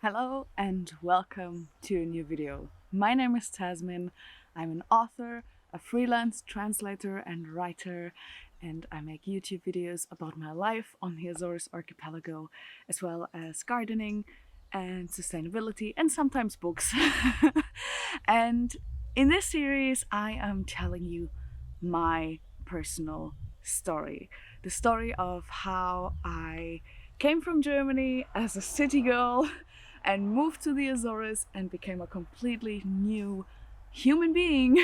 Hello and welcome to a new video. My name is Tasmin. I'm an author, a freelance translator and writer, and I make YouTube videos about my life on the Azores archipelago, as well as gardening and sustainability and sometimes books. And in this series I am telling you my personal story. The story of how I came from Germany as a city girl and moved to the Azores and became a completely new human being.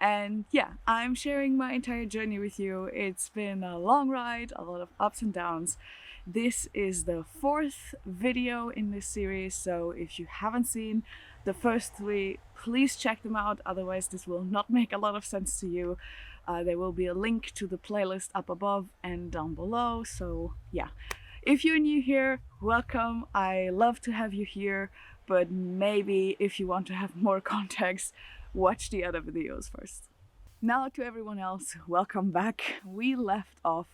And yeah, I'm sharing my entire journey with you. It's been a long ride, a lot of ups and downs. This is the fourth video in this series, so if you haven't seen the first three, please check them out, otherwise this will not make a lot of sense to you. There will be a link to the playlist up above and down below, so yeah. If you're new here, welcome. I love to have you here, but maybe if you want to have more context, watch the other videos first. Now to everyone else, welcome back. We left off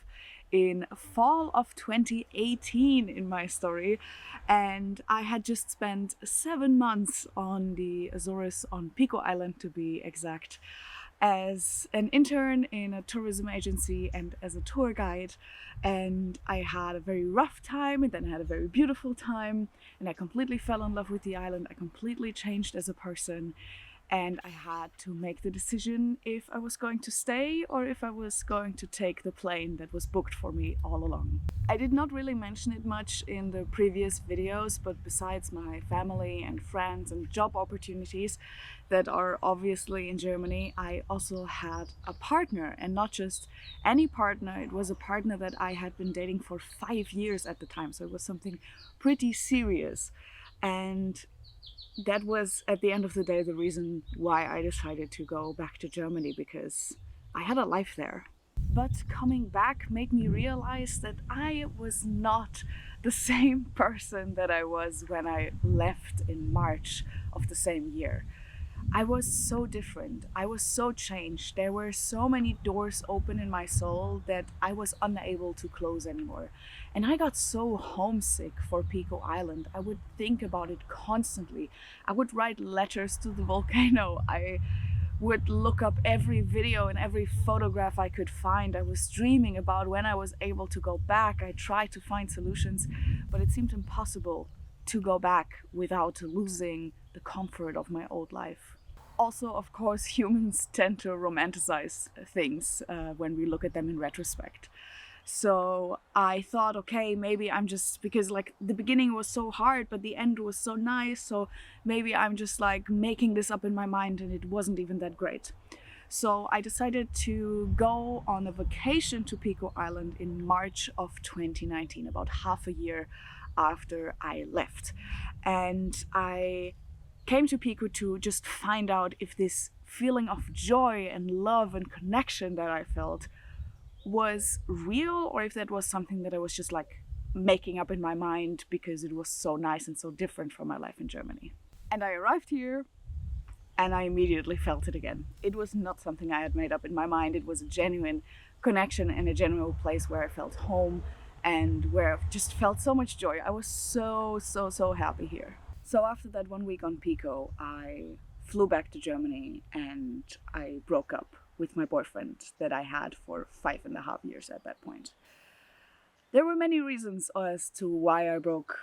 in fall of 2018 in my story, and I had just spent 7 months on the Azores, on Pico Island to be exact, as an intern in a tourism agency and as a tour guide. And I had a very rough time, and then I had a very beautiful time, and I completely fell in love with the island. I completely changed as a person, and I had to make the decision if I was going to stay or if I was going to take the plane that was booked for me all along. I did not really mention it much in the previous videos, but besides my family and friends and job opportunities that are obviously in Germany, I also had a partner, and not just any partner. It was a partner that I had been dating for 5 years at the time, so it was something pretty serious. And that was, at the end of the day, the reason why I decided to go back to Germany, because I had a life there. But coming back made me realize that I was not the same person that I was when I left in March of the same year. I was so different. I was so changed. There were so many doors open in my soul that I was unable to close anymore. And I got so homesick for Pico Island. I would think about it constantly. I would write letters to the volcano. I would look up every video and every photograph I could find. I was dreaming about when I was able to go back. I tried to find solutions, but it seemed impossible to go back without losing the comfort of my old life. Also, of course, humans tend to romanticize things when we look at them in retrospect. So I thought, okay, maybe I'm just, because like the beginning was so hard, but the end was so nice, so maybe I'm just like making this up in my mind and it wasn't even that great. So I decided to go on a vacation to Pico Island in March of 2019, about half a year after I left. And I came to Pico to just find out if this feeling of joy and love and connection that I felt was real, or if that was something that I was just like making up in my mind because it was so nice and so different from my life in Germany. And I arrived here and I immediately felt it again. It was not something I had made up in my mind. It was a genuine connection and a genuine place where I felt home and where I just felt so much joy. I was so happy here. So after that 1 week on Pico, I flew back to Germany and I broke up with my boyfriend that I had for 5.5 years at that point. There were many reasons as to why I broke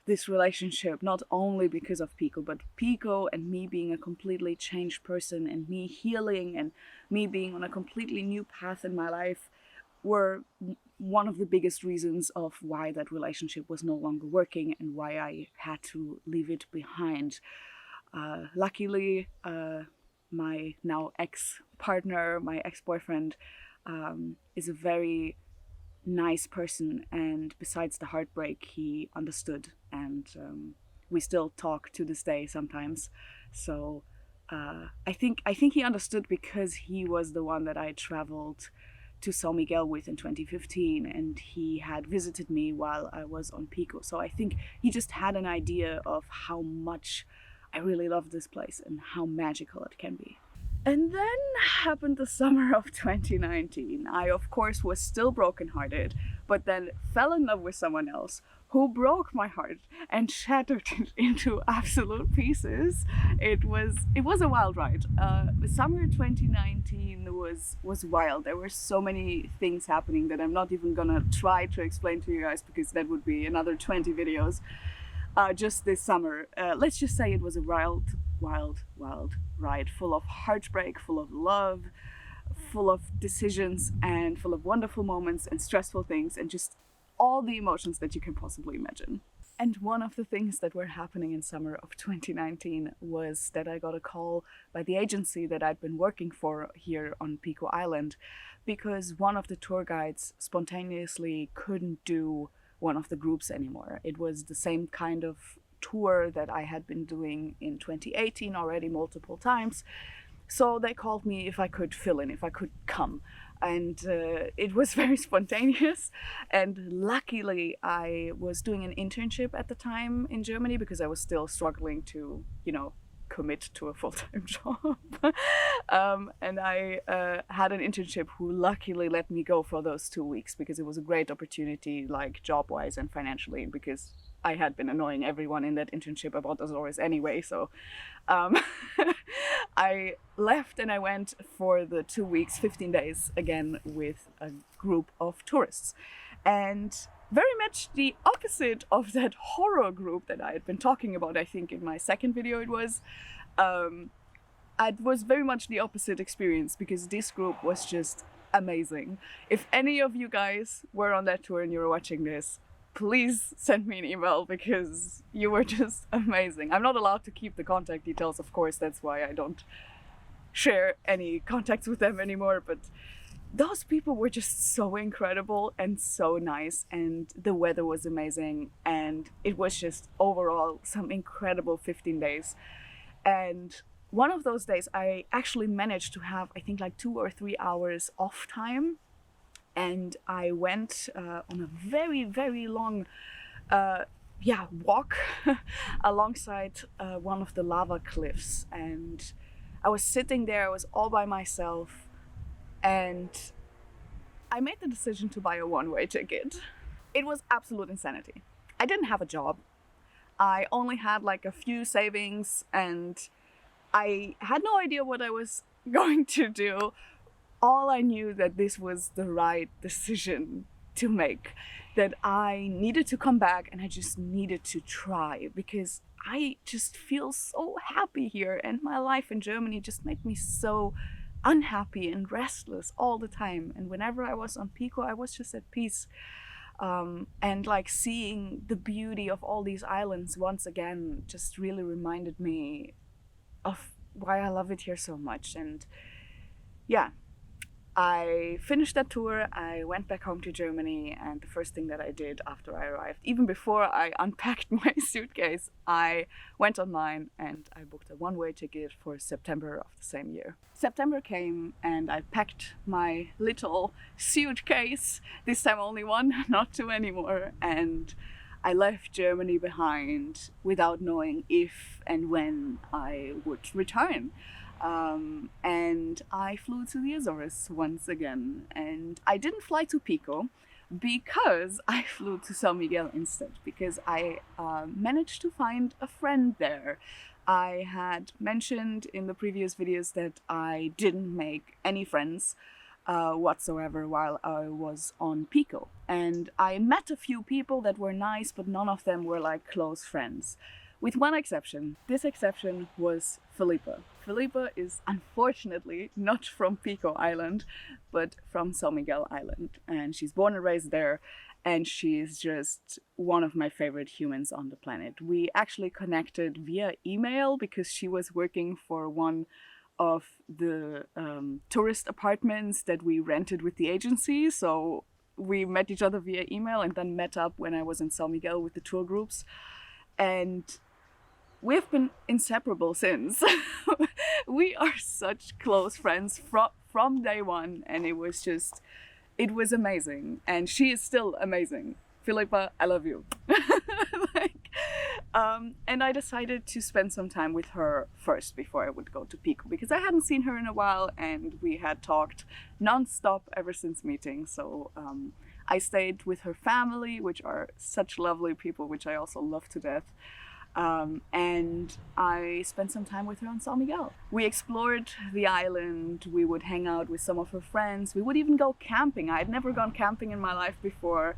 this relationship, not only because of Pico, but Pico and me being a completely changed person and me healing and me being on a completely new path in my life were one of the biggest reasons of why that relationship was no longer working and why I had to leave it behind. Luckily, my now ex-partner, my ex-boyfriend, is a very nice person, and besides the heartbreak, he understood, and we still talk to this day sometimes. So I think he understood because he was the one that I traveled to San Miguel with in 2015, and he had visited me while I was on Pico. So I think he just had an idea of how much I really love this place and how magical it can be. And then happened the summer of 2019. I, of course, was still brokenhearted, but then fell in love with someone else, who broke my heart and shattered it into absolute pieces. It was a wild ride. Summer 2019 was wild. There were so many things happening that I'm not even gonna try to explain to you guys, because that would be another 20 videos. Just this summer, let's just say it was a wild ride, full of heartbreak, full of love, full of decisions, and full of wonderful moments and stressful things, and just all the emotions that you can possibly imagine. And one of the things that were happening in summer of 2019 was that I got a call by the agency that I'd been working for here on Pico Island, because one of the tour guides spontaneously couldn't do one of the groups anymore. It was the same kind of tour that I had been doing in 2018 already multiple times. So they called me if I could fill in, if I could come. And it was very spontaneous. And luckily I was doing an internship at the time in Germany, because I was still struggling to, you know, commit to a full-time job. And I had an internship who luckily let me go for those 2 weeks, because it was a great opportunity, like job-wise and financially, because I had been annoying everyone in that internship about AZORES anyway. So I left and I went for the 2 weeks, 15 days again, with a group of tourists. And very much the opposite of that horror group that I had been talking about, I think in my second video it was. It was very much the opposite experience, because this group was just amazing. If any of you guys were on that tour and you're watching this, please send me an email, because you were just amazing. I'm not allowed to keep the contact details, of course, that's why I don't share any contacts with them anymore, but those people were just so incredible and so nice, and the weather was amazing, and it was just overall some incredible 15 days. And one of those days I actually managed to have, I think, like 2 or 3 hours off time, and I went on a very long walk alongside one of the lava cliffs, and I was sitting there, I was all by myself, and I made the decision to buy a one-way ticket. It was absolute insanity. I didn't have a job. I only had like a few savings, and I had no idea what I was going to do. All I knew that this was the right decision to make, that I needed to come back and I just needed to try, because I just feel so happy here, and my life in Germany just made me so unhappy and restless all the time. And whenever I was on Pico, I was just at peace. And like seeing the beauty of all these islands once again just really reminded me of why I love it here so much. And yeah, I finished that tour, I went back home to Germany, and the first thing that I did after I arrived, even before I unpacked my suitcase, I went online and I booked a one-way ticket for September of the same year. September came and I packed my little suitcase, this time only one, not two anymore, and I left Germany behind without knowing if and when I would return. And I flew to the Azores once again, and I didn't fly to Pico because I flew to San Miguel instead, because I managed to find a friend there. I had mentioned in the previous videos that I didn't make any friends whatsoever while I was on Pico, and I met a few people that were nice, but none of them were like close friends. With one exception. This exception was Felipe. Felipe is unfortunately not from Pico Island, but from San Miguel Island. And she's born and raised there, and she's just one of my favorite humans on the planet. We actually connected via email because she was working for one of the tourist apartments that we rented with the agency. So we met each other via email and then met up when I was in San Miguel with the tour groups. And we've been inseparable since. We are such close friends from day one, and it was amazing. And she is still amazing. Philippa, I love you. And I decided to spend some time with her first before I would go to Pico, because I hadn't seen her in a while and we had talked non-stop ever since meeting. So I stayed with her family, which are such lovely people, which I also love to death. And I spent some time with her on San Miguel. We explored the island, we would hang out with some of her friends, we would even go camping. I'd never gone camping in my life before.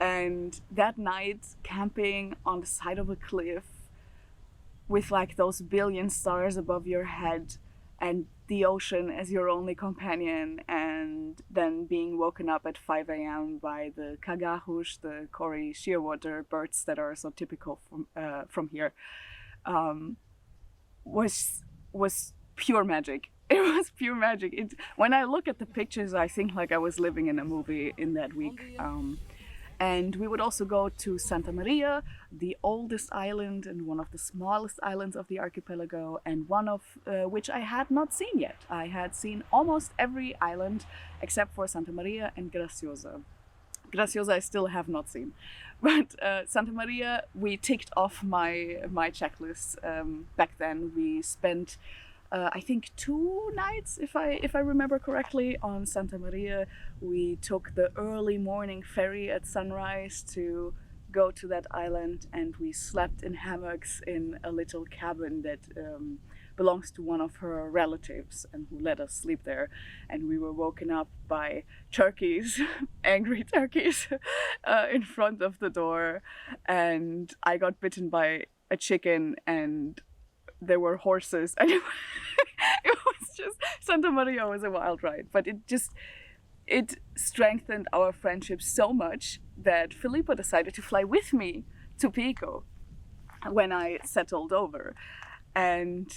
And that night, camping on the side of a cliff with like those billion stars above your head and the ocean as your only companion, and then being woken up at 5 a.m. by the cagajos, the Cory shearwater birds that are so typical from here, was pure magic. It was pure magic. When I look at the pictures, I think like I was living in a movie in that week. And we would also go to Santa Maria, the oldest island and one of the smallest islands of the archipelago, and one of which I had not seen yet. I had seen almost every island except for Santa Maria and Graciosa. Graciosa I still have not seen. But Santa Maria, we ticked off my checklist. Back then we spent I think 2 nights, if I remember correctly, on Santa Maria. We took the early morning ferry at sunrise to go to that island, and we slept in hammocks in a little cabin that belongs to one of her relatives and who let us sleep there. And we were woken up by turkeys, angry turkeys, in front of the door, and I got bitten by a chicken, and there were horses, and it was just, Santa Maria was a wild ride, but it strengthened our friendship so much that Filippo decided to fly with me to Pico when I settled over, and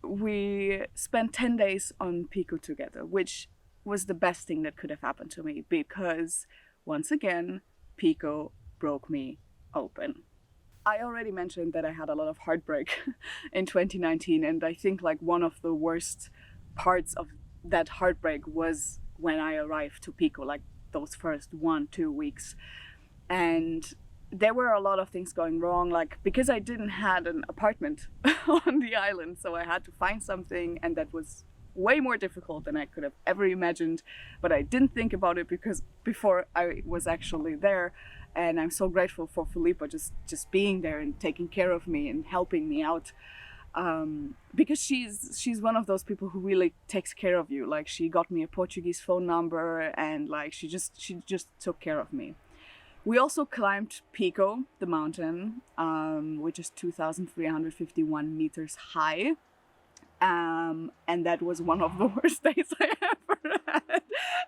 we spent 10 days on Pico together, which was the best thing that could have happened to me, because once again Pico broke me open. I already mentioned that I had a lot of heartbreak in 2019, and I think like one of the worst parts of that heartbreak was when I arrived to Pico, like those first 1-2 weeks. And there were a lot of things going wrong, like because I didn't have an apartment on the island, so I had to find something, and that was way more difficult than I could have ever imagined. But I didn't think about it because before I was actually there. And I'm so grateful for Filippo just being there and taking care of me and helping me out, because she's one of those people who really takes care of you. Like, she got me a Portuguese phone number, and like she just took care of me. We also climbed Pico, the mountain, which is 2,351 meters high. And that was one of the worst days I ever had,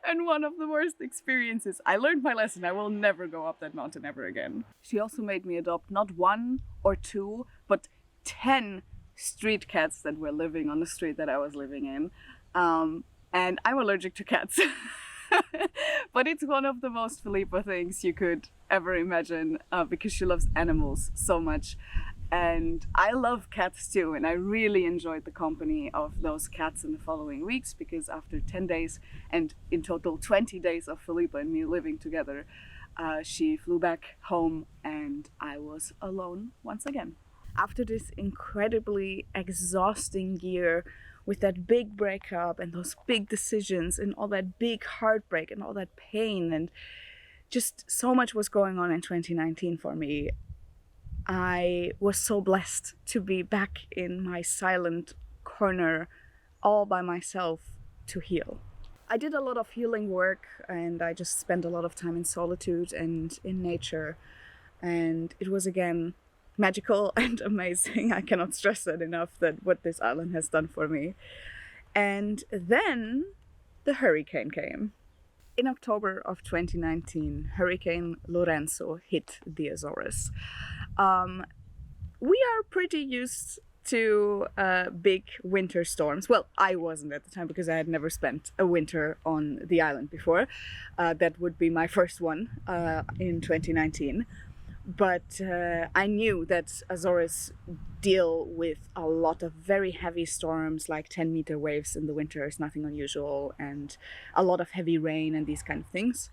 and one of the worst experiences. I learned my lesson. I will never go up that mountain ever again. She also made me adopt not 1 or 2, but 10 street cats that were living on the street that I was living in. And I'm allergic to cats. But it's one of the most Filippo things you could ever imagine, because she loves animals so much. And I love cats too, and I really enjoyed the company of those cats in the following weeks, because after 10 days and in total 20 days of Filippo and me living together, she flew back home and I was alone once again. After this incredibly exhausting year with that big breakup and those big decisions and all that big heartbreak and all that pain, and just so much was going on in 2019 for me, I was so blessed to be back in my silent corner all by myself to heal. I did a lot of healing work, and I just spent a lot of time in solitude and in nature, and it was again magical and amazing. I cannot stress that enough, that what this island has done for me. And then the hurricane came. In October of 2019, Hurricane Lorenzo hit the Azores. We are pretty used to big winter storms. Well, I wasn't at the time because I had never spent a winter on the island before. That would be my first one in 2019. But I knew that Azores deal with a lot of very heavy storms, like 10-meter waves in the winter is nothing unusual, and a lot of heavy rain and these kind of things.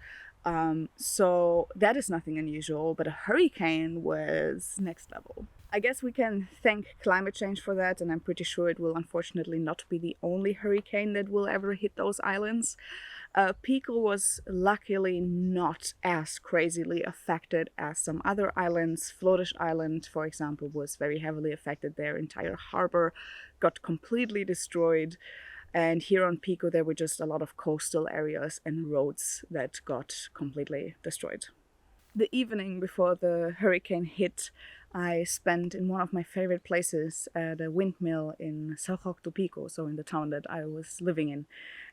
So that is nothing unusual, but a hurricane was next level. I guess we can thank climate change for that, and I'm pretty sure it will unfortunately not be the only hurricane that will ever hit those islands. Pico was luckily not as crazily affected as some other islands. Floating Island, for example, was very heavily affected. Their entire harbor got completely destroyed. And here on Pico, there were just a lot of coastal areas and roads that got completely destroyed. The evening before the hurricane hit, I spent in one of my favorite places at a windmill in São Roque do Pico, so in the town that I was living in.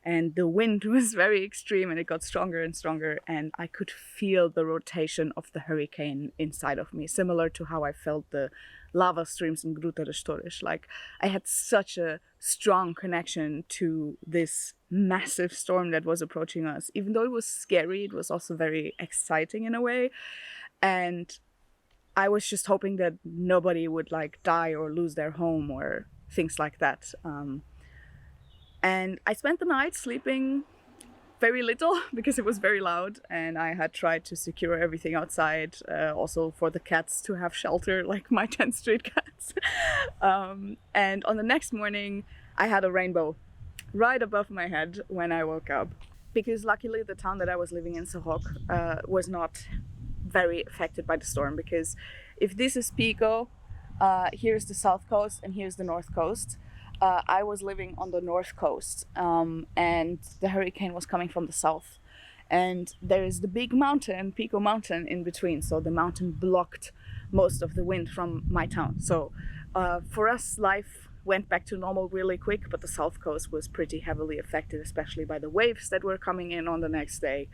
And the wind was very extreme and it got stronger and stronger, and I could feel the rotation of the hurricane inside of me, similar to how I felt the lava streams in Gruta dos Torres. Like, I had such a strong connection to this massive storm that was approaching us. Even though it was scary, it was also very exciting in a way. And I was just hoping that nobody would like die or lose their home or things like that. And I spent the night sleeping very little because it was very loud, and I had tried to secure everything outside, also for the cats to have shelter, like my 10th Street cats. And on the next morning, I had a rainbow right above my head when I woke up. Because luckily the town that I was living in, São Roque, was not very affected by the storm, because if this is Pico, here's the south coast and here's the north coast. I was living on the north coast, and the hurricane was coming from the south. And there is the big mountain, Pico Mountain, in between. So the mountain blocked most of the wind from my town. So for us, life went back to normal really quick, but the south coast was pretty heavily affected, especially by the waves that were coming in on the next day.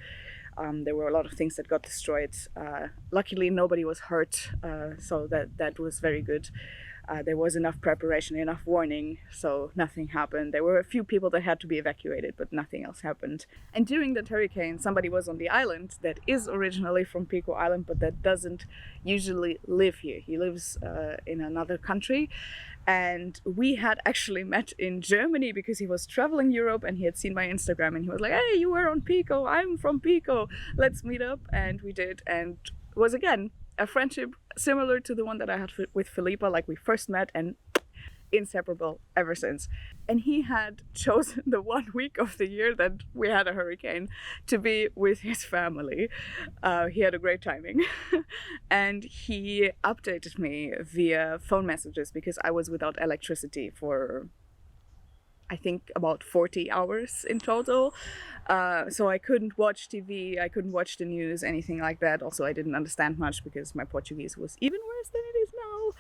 There were a lot of things that got destroyed. Luckily, nobody was hurt, so that was very good. There was enough preparation, enough warning, so nothing happened. There were a few people that had to be evacuated, but nothing else happened. And during that hurricane, somebody was on the island that is originally from Pico Island, but that doesn't usually live here. He lives in another country. And we had actually met in Germany because he was traveling Europe and he had seen my Instagram and he was like, "Hey, you were on Pico, I'm from Pico, let's meet up." And we did, and it was again a friendship similar to the one that I had with Felipa. Like, we first met and inseparable ever since. And he had chosen the 1 week of the year that we had a hurricane to be with his family. He had a great timing. And he updated me via phone messages because I was without electricity for, I think, about 40 hours in total. So I couldn't watch TV, I couldn't watch the news, anything like that. Also, I didn't understand much because my Portuguese was even worse than it is now.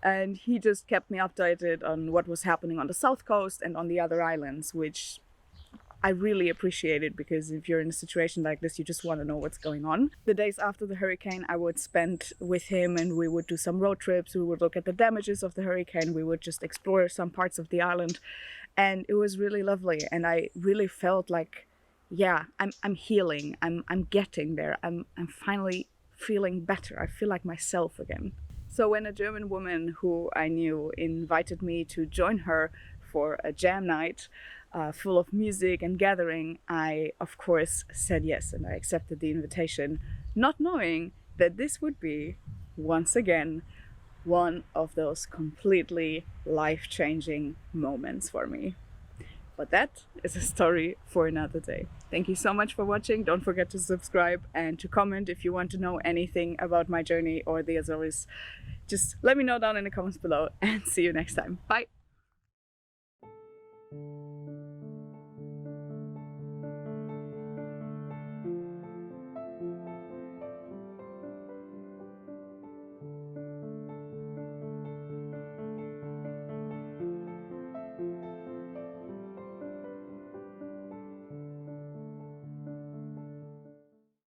And he just kept me updated on what was happening on the south coast and on the other islands, which I really appreciated, because if you're in a situation like this, you just want to know what's going on. The days after the hurricane, I would spend with him and we would do some road trips. We would look at the damages of the hurricane. We would just explore some parts of the island. And it was really lovely. And I really felt like, yeah, I'm healing. I'm getting there. I'm finally feeling better. I feel like myself again. So when a German woman who I knew invited me to join her for a jam night full of music and gathering, I of course said yes, and I accepted the invitation, not knowing that this would be, once again, one of those completely life-changing moments for me. But that is a story for another day. Thank you so much for watching. Don't forget to subscribe and to comment if you want to know anything about my journey or the Azores. Just let me know down in the comments below, and see you next time. Bye!